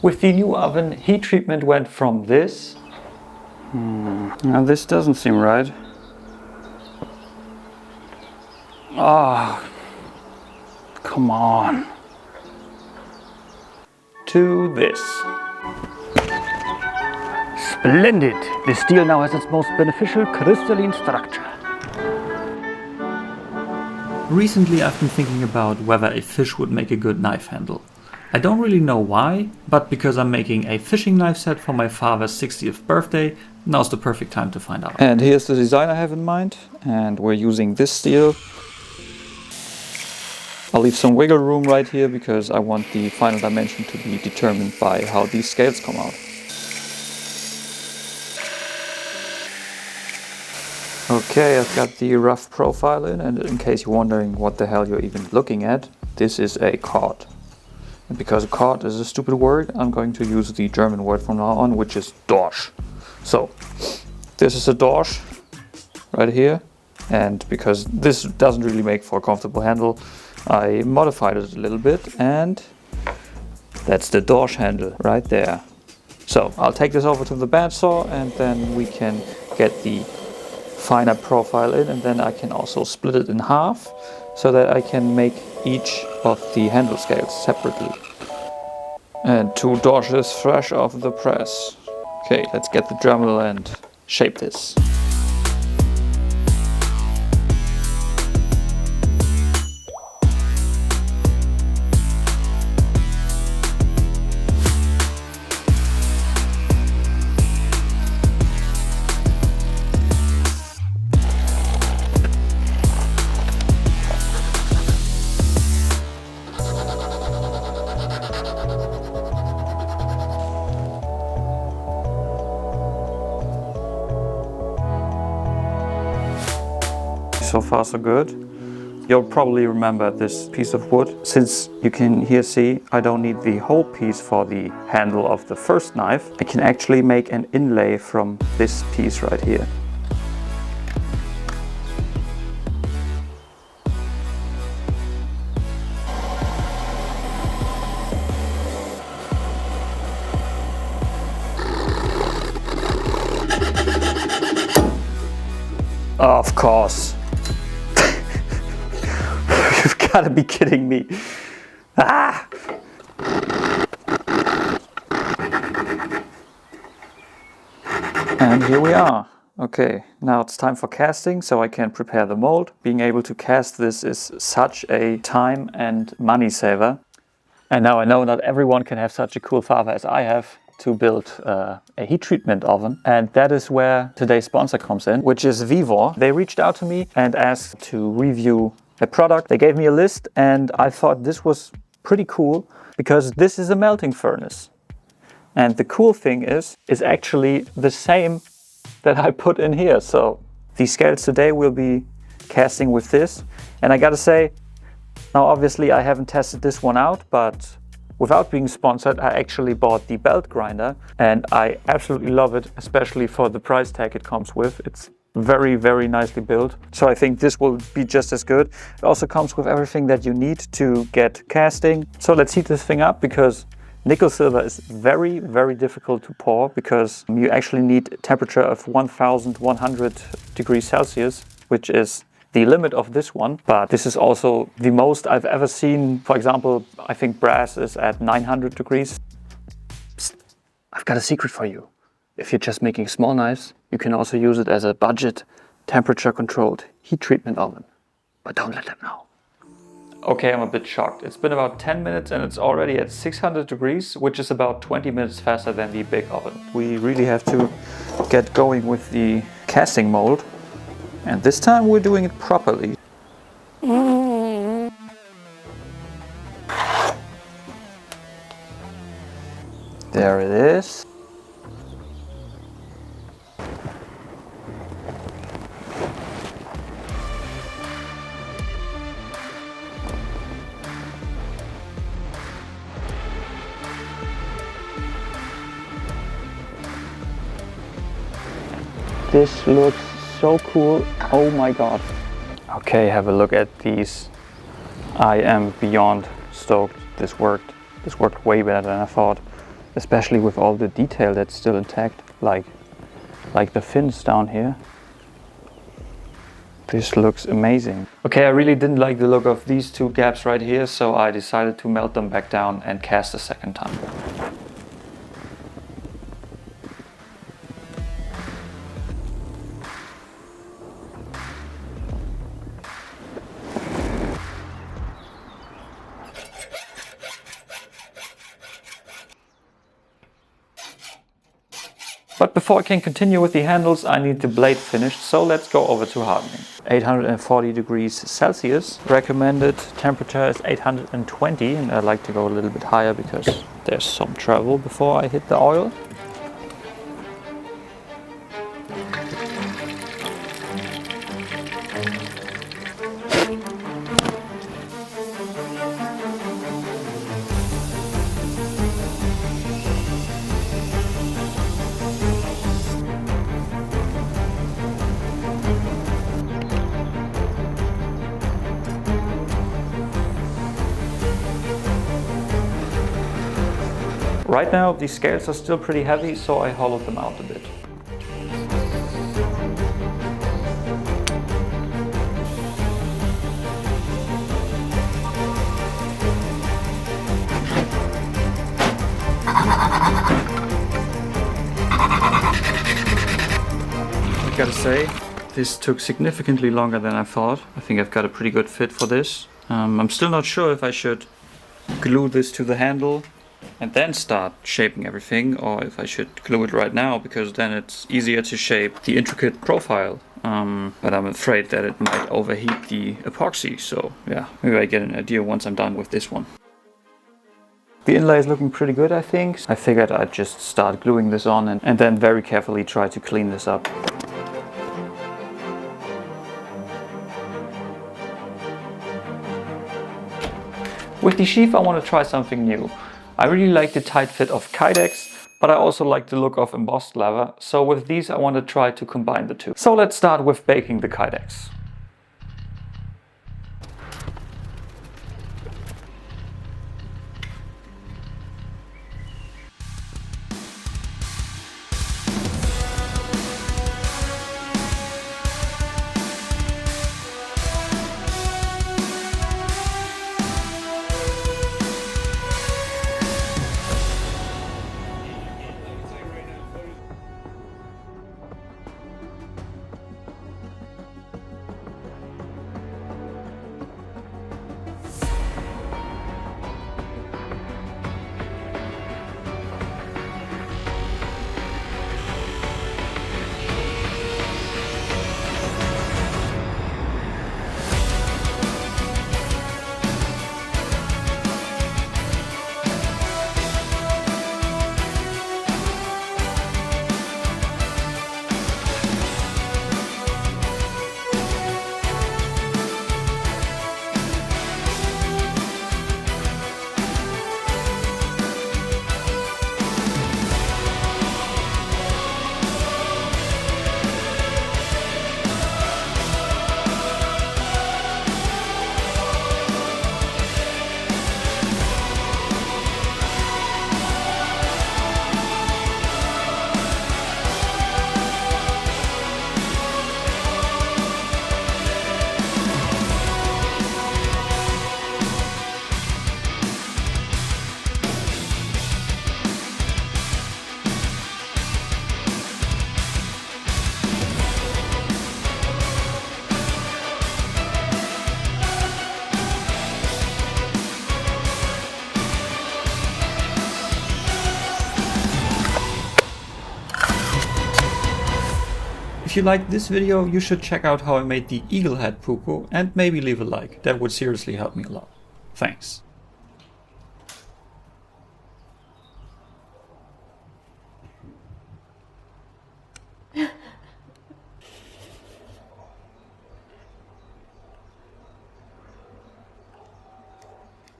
With the new oven, heat treatment went from this. Now this doesn't seem right. Ah, come on. To this. Splendid! The steel now has its most beneficial crystalline structure. Recently I've been thinking about whether a fish would make a good knife handle. I don't really know why, but because I'm making a fishing knife set for my father's 60th birthday, now's the perfect time to find out. And here's the design I have in mind, and we're using this steel. I'll leave some wiggle room right here because I want the final dimension to be determined by how these scales come out. Okay, I've got the rough profile and in case you're wondering what the hell you're even looking at, this is a chord. And because chord is a stupid word, I'm going to use the German word from now on, which is Dorsch. So, this is a Dorsch right here, and because this doesn't really make for a comfortable handle, I modified it a little bit, and that's the Dorsch handle right there. So, I'll take this over to the bandsaw and then we can get the finer profile in, and then I can also split it in half so that I can make each of the handle scales separately. And 2 Dorsches fresh off the press. Okay, let's get the Dremel and shape this. So far so good. You'll probably remember this piece of wood. Since you can here see I don't need the whole piece for the handle of the first knife, I can actually make an inlay from this piece right here. Of course. You've got to be kidding me. Ah! And here we are. Okay, now it's time for casting so I can prepare the mold. Being able to cast this is such a time and money saver. And now I know not everyone can have such a cool father as I have to build a heat treatment oven. And that is where today's sponsor comes in, which is VEVOR. They reached out to me and asked to review a product. They gave me a list and I thought this was pretty cool because this is a melting furnace. And the cool thing is actually the same that I put in here. So these scales today will be casting with this. And I gotta say, now obviously I haven't tested this one out, but without being sponsored, I actually bought the belt grinder and I absolutely love it, especially for the price tag it comes with. It's very, very nicely built. So I think this will be just as good. It also comes with everything that you need to get casting. So let's heat this thing up because nickel silver is very, very difficult to pour because you actually need a temperature of 1100 degrees Celsius, which is the limit of this one, but this is also the most I've ever seen. For example, I think brass is at 900 degrees. Psst, I've got a secret for you. If you're just making small knives, you can also use it as a budget, temperature-controlled heat treatment oven. But don't let them know. Okay, I'm a bit shocked. It's been about 10 minutes and it's already at 600 degrees, which is about 20 minutes faster than the big oven. We really have to get going with the casting mold. And this time we're doing it properly. There it is. This looks so cool. Oh my god. Okay, have a look at these. I am beyond stoked. This worked way better than I thought. especially with all the detail that's still intact, like the fins down here. This looks amazing. Okay, I really didn't like the look of these two gaps right here, so I decided to melt them back down and cast a second time. But before I can continue with the handles, I need the blade finished, so let's go over to hardening. 840 degrees Celsius. Recommended temperature is 820, and I like to go a little bit higher because there's some travel before I hit the oil. Right now these scales are still pretty heavy, so I hollowed them out a bit. I gotta say, this took significantly longer than I thought. I think I've got a pretty good fit for this. I'm still not sure if I should glue this to the handle and then start shaping everything, or if I should glue it right now, because then it's easier to shape the intricate profile. But I'm afraid that it might overheat the epoxy, so yeah, maybe I get an idea once I'm done with this one. The inlay is looking pretty good, I think. I figured I'd just start gluing this on and then very carefully try to clean this up. With the sheath I want to try something new. I really like the tight fit of Kydex, but I also like the look of embossed leather, so with these I want to try to combine the two. So let's start with baking the Kydex. If you liked this video, you should check out how I made the eagle head puku and maybe leave a like. That would seriously help me a lot. Thanks.